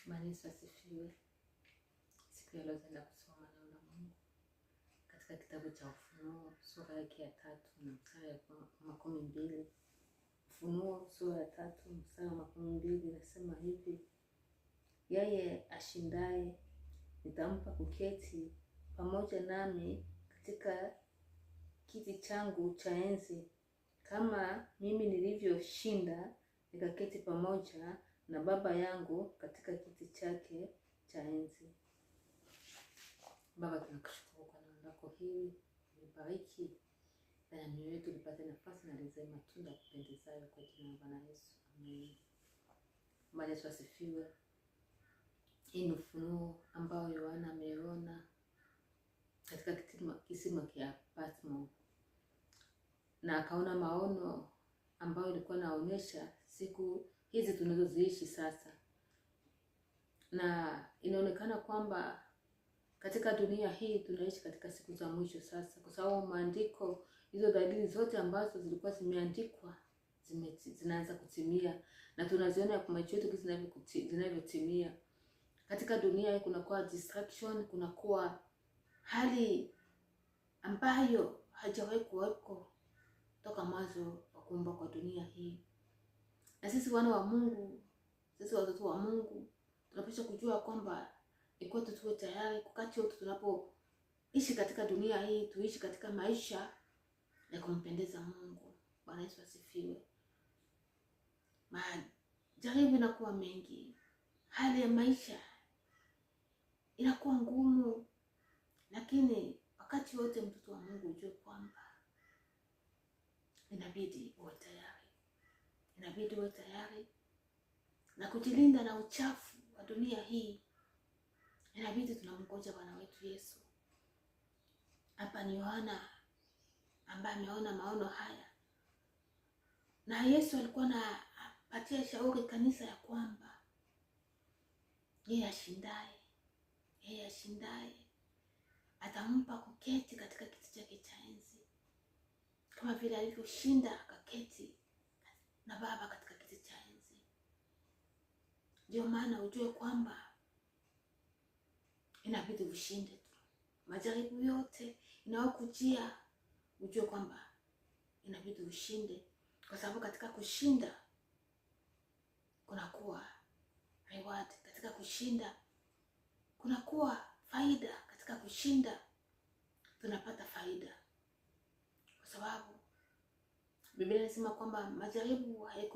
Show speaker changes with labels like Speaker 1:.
Speaker 1: Bwana Yesu asifiwe. Siku ya leo tutaenda kusoma neno la Mungu katika kitabu cha Ufunuo sura yake ya 3 na mstari wa 12. Ufunuo sura ya 3 mstari wa 12 nasema hivi: yeye ashindaye nitampa kuketi pamoja nami katika kiti changu cha enzi, kama mimi nilivyoshinda nikaketi pamoja na Baba yangu katika kiti chake cha enzi. Baba, tunakushukuru kwa neno lako hili, libariki na mioyo yetu ipate nafasi na lizae matunda kupendezayo kwa jina la Bwana Yesu. Amen. Bwana Yesu asifiwe. Hii ni ufunuo ambao Yohana ameona katika kisima cha Patmo, na akaona maono ambayo ilikuwa naonyesha siku hizi tunazoziishi sasa, na inaonekana kwamba katika dunia hii tunaishi katika siku za mwisho sasa, kwa sababu maandiko, hizo dalili zote ambazo zilikuwa zimeandikwa zinaanza kutimia, na tunaziona kwa macho yetu zinavyotimia. Katika dunia hii kunakuwa distraction, kunakuwa hali ambayo hajawahi kuweko toka mwanzo wa kuumba kwa dunia hii. Na sisi wana wa Mungu, sisi watoto wa Mungu, tunapaswa kujua kwamba iko tuwe tayari wakati wote tunapoishi katika dunia hii, tuishi katika maisha ya kumpendeza Mungu. Bwana Yesu asifiwe. Majaribu inakuwa mengi, hali ya maisha inakuwa ngumu, lakini wakati wote mtoto wa Mungu ujue kwamba inabidi uwe tayari. Inabidi uwe tayari na kujilinda na uchafu wa dunia hii. Inabidi tunamngoja Bwana wetu Yesu. Hapa ni Yohana ambaye ameona maono haya, na Yesu alikuwa anapatia shauri kanisa ya kwamba yeye ashindaye atampa kuketi katika kiti chake cha enzi, kama vile alivyoshinda akaketi na Baba katika kiti cha enzi. Ndio maana ujue kwamba inabidi ushinde tu. Majaribu yote inayokujia ujue kwamba inabidi ushinde, kwa sababu katika kushinda kunakuwa reward. Katika kushinda kunakuwa faida. Katika kushinda tunapata faida, kwa sababu Biblia inasema kwamba majaribu